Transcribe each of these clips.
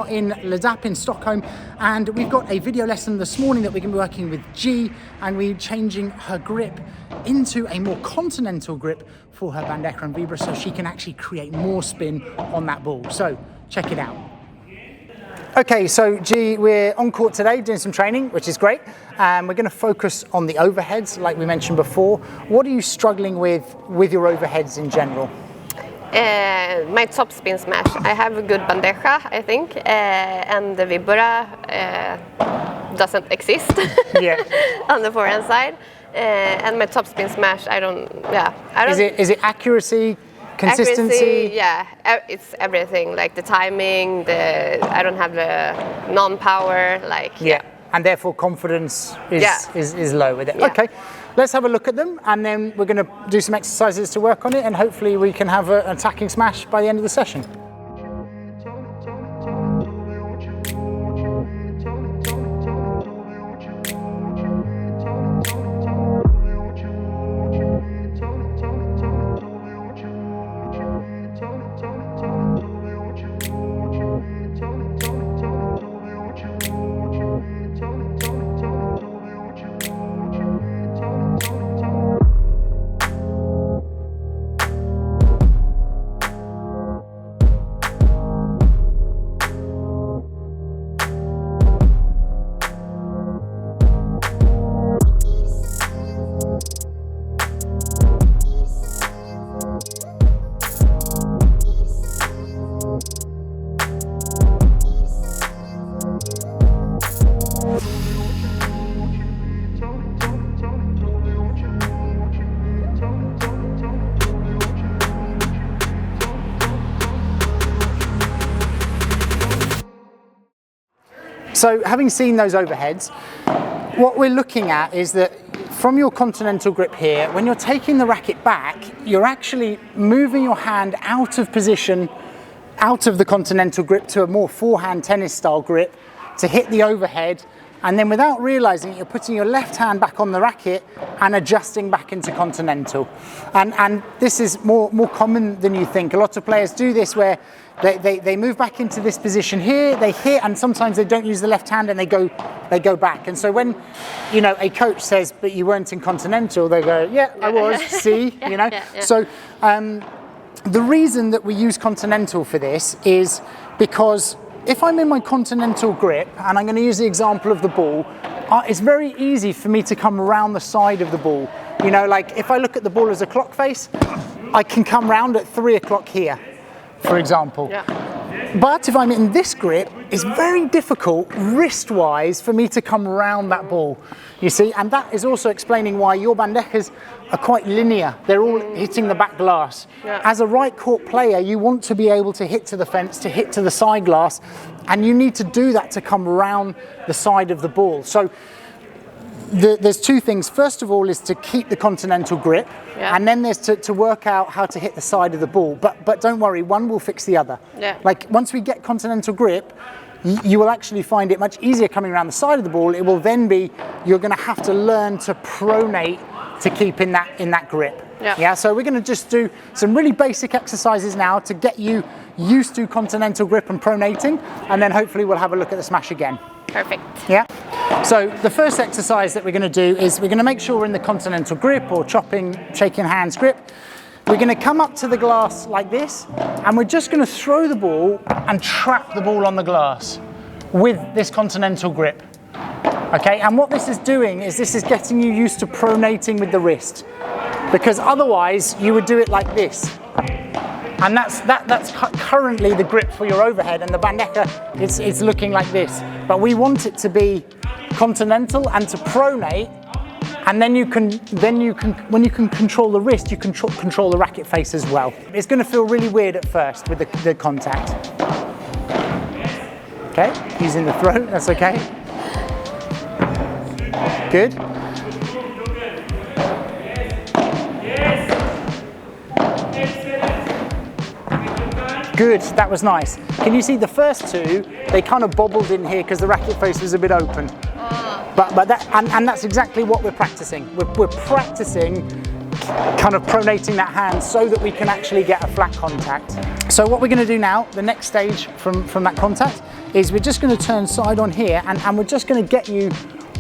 are in Ledap in Stockholm, and we've got a video lesson this morning that we're going to be working with G, and we're changing her grip into a more continental grip for her bandeja and vibora so she can actually create more spin on that ball. So check it out. Okay, so G, we're on court today doing some training, which is great. We're going to focus on the overheads, like we mentioned before. What are you struggling with your overheads in general? My top spin smash. I have a good bandeja, I think, and the vibora doesn't exist on the forehand side. And my top spin smash, I don't. Is it accuracy? Consistency? Accuracy, yeah, it's everything, like the timing, I don't have the non-power, and therefore confidence is low with it. Yeah. Okay, let's have a look at them, and then we're going to do some exercises to work on it, and hopefully we can have an attacking smash by the end of the session. So having seen those overheads, what we're looking at is that from your continental grip here, when you're taking the racket back, you're actually moving your hand out of position, out of the continental grip to a more forehand tennis style grip to hit the overhead, and then without realizing it, you're putting your left hand back on the racket and adjusting back into continental. And this is more common than you think. A lot of players do this where they move back into this position here, they hit, and sometimes they don't use the left hand and they go back. And so when, a coach says, but you weren't in continental, they go, yeah, I was, see, So the reason that we use continental for this is because if I'm in my continental grip, and I'm going to use the example of the ball, it's very easy for me to come around the side of the ball. Like if I look at the ball as a clock face, I can come round at 3 o'clock here, for example. Yeah. But if I'm in this grip, it's very difficult wrist-wise for me to come around that ball, you see, and that is also explaining why your bandejas are quite linear. They're all hitting the back glass. Yeah. As a right court player, you want to be able to hit to the fence, to hit to the side glass, and you need to do that to come around the side of the ball. So there's two things. First of all is to keep the continental grip, and then there's to work out how to hit the side of the ball. But don't worry, one will fix the other. Yeah. Like once we get continental grip, you will actually find it much easier coming around the side of the ball. It will then be, you're going to have to learn to pronate to keep in that grip. Yeah. So we're going to just do some really basic exercises now to get you used to continental grip and pronating, and then hopefully we'll have a look at the smash again. Perfect. Yeah. So the first exercise that we're going to do is we're going to make sure we're in the continental grip or chopping, shaking hands grip. We're going to come up to the glass like this, and we're just going to throw the ball and trap the ball on the glass with this continental grip. Okay, and what this is doing is this is getting you used to pronating with the wrist, because otherwise you would do it like this. And that's currently the grip for your overhead, and the bandeja is looking like this. But we want it to be continental and to pronate, and then you can when you can control the wrist, you can control the racket face as well. It's going to feel really weird at first with the contact. Okay, he's in the throat. That's okay. Good. Good, that was nice. Can you see the first two? They kind of bobbled in here because the racket face was a bit open. But that, and that's exactly what we're practicing. We're practicing kind of pronating that hand so that we can actually get a flat contact. So what we're going to do now, the next stage from that contact, is we're just going to turn side on here, and we're just going to get you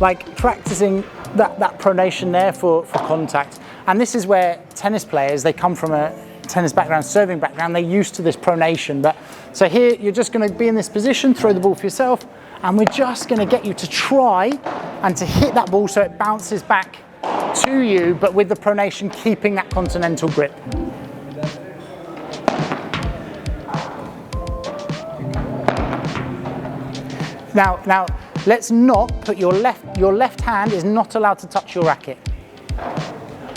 like practicing that pronation there for contact. And this is where tennis players, they come from a tennis background, serving background, they're used to this pronation. But so here you're just going to be in this position, throw the ball for yourself, and we're just going to get you to try and to hit that ball so it bounces back to you, but with the pronation keeping that continental grip. Now let's not put your left hand is not allowed to touch your racket.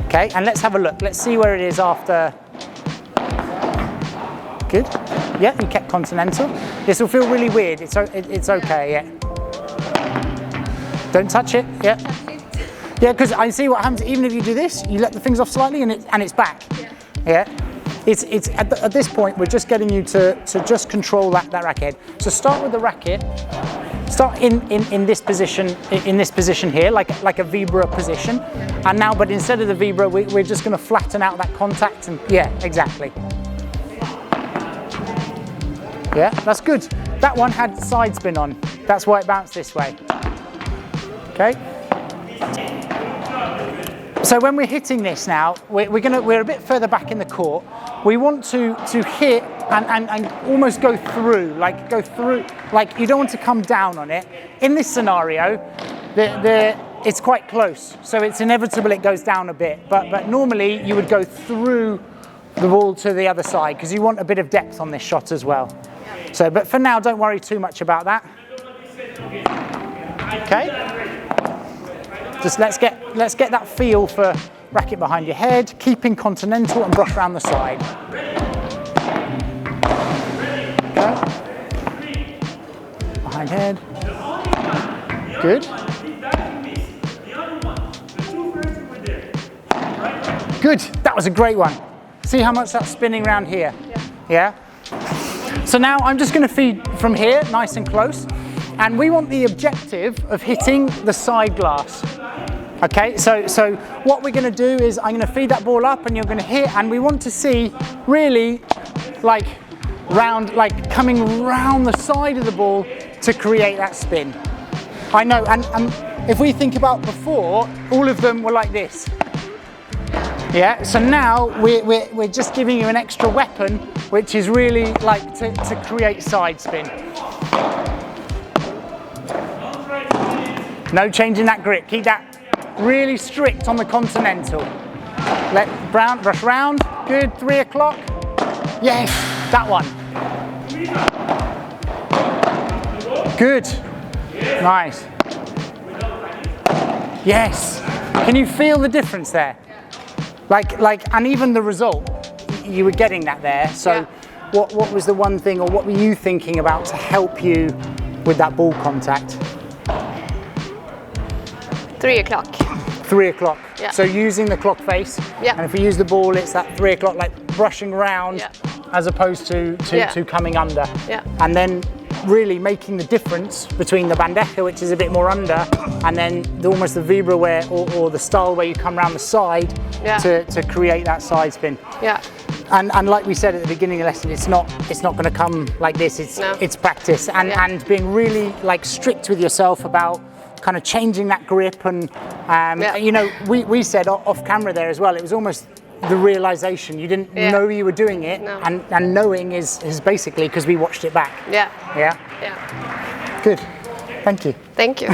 Okay, and let's have a look. Let's see where it is after. Good. Yeah, you kept continental. This will feel really weird. It's okay. Yeah. Don't touch it. Yeah. Yeah, because I see what happens. Even if you do this, you let the things off slightly, and it's back. Yeah. It's at this point we're just getting you to just control that racket. So start with the racket. Start in this position here, like a VIBORA position. And now, but instead of the VIBORA, we're just going to flatten out that contact. And yeah, exactly. Yeah, that's good. That one had side spin on. That's why it bounced this way. Okay. So when we're hitting this now, we're a bit further back in the court. We want to hit and almost go through, like you don't want to come down on it. In this scenario, it's quite close, so it's inevitable it goes down a bit. But normally you would go through the ball to the other side because you want a bit of depth on this shot as well. So, but for now, don't worry too much about that. Okay. Just let's get that feel for racket behind your head, keeping continental and brush around the side. Okay. Behind head. Good. Good. That was a great one. See how much that's spinning around here? Yeah? So now I'm just going to feed from here, nice and close. And we want the objective of hitting the side glass. Okay, so what we're going to do is I'm going to feed that ball up and you're going to hit, and we want to see really like coming round the side of the ball to create that spin. I know, and if we think about before, all of them were like this. Yeah, so now we're just giving you an extra weapon, which is really like to create side spin. No changing that grip, keep that really strict on the continental. Let brush round, good, 3 o'clock. Yes, that one. Good, nice. Yes, can you feel the difference there? And even the result, you were getting that there. So what was the one thing, or what were you thinking about to help you with that ball contact? 3 o'clock. 3 o'clock. Yeah. So using the clock face. Yeah. And if we use the ball, it's that 3 o'clock, like brushing around as opposed to coming under. Yeah. And then really making the difference between the bandeja, which is a bit more under, and then almost the VIBORA where, or the style where you come around the side to create that side spin. Yeah. And like we said at the beginning of the lesson, it's not going to come like this. It's practice and being really like strict with yourself about kind of changing that grip. And you know, we said off camera there as well, it was almost the realization you didn't know you were doing it, and knowing is basically because we watched it back. Yeah. Good. Thank you. Thank you.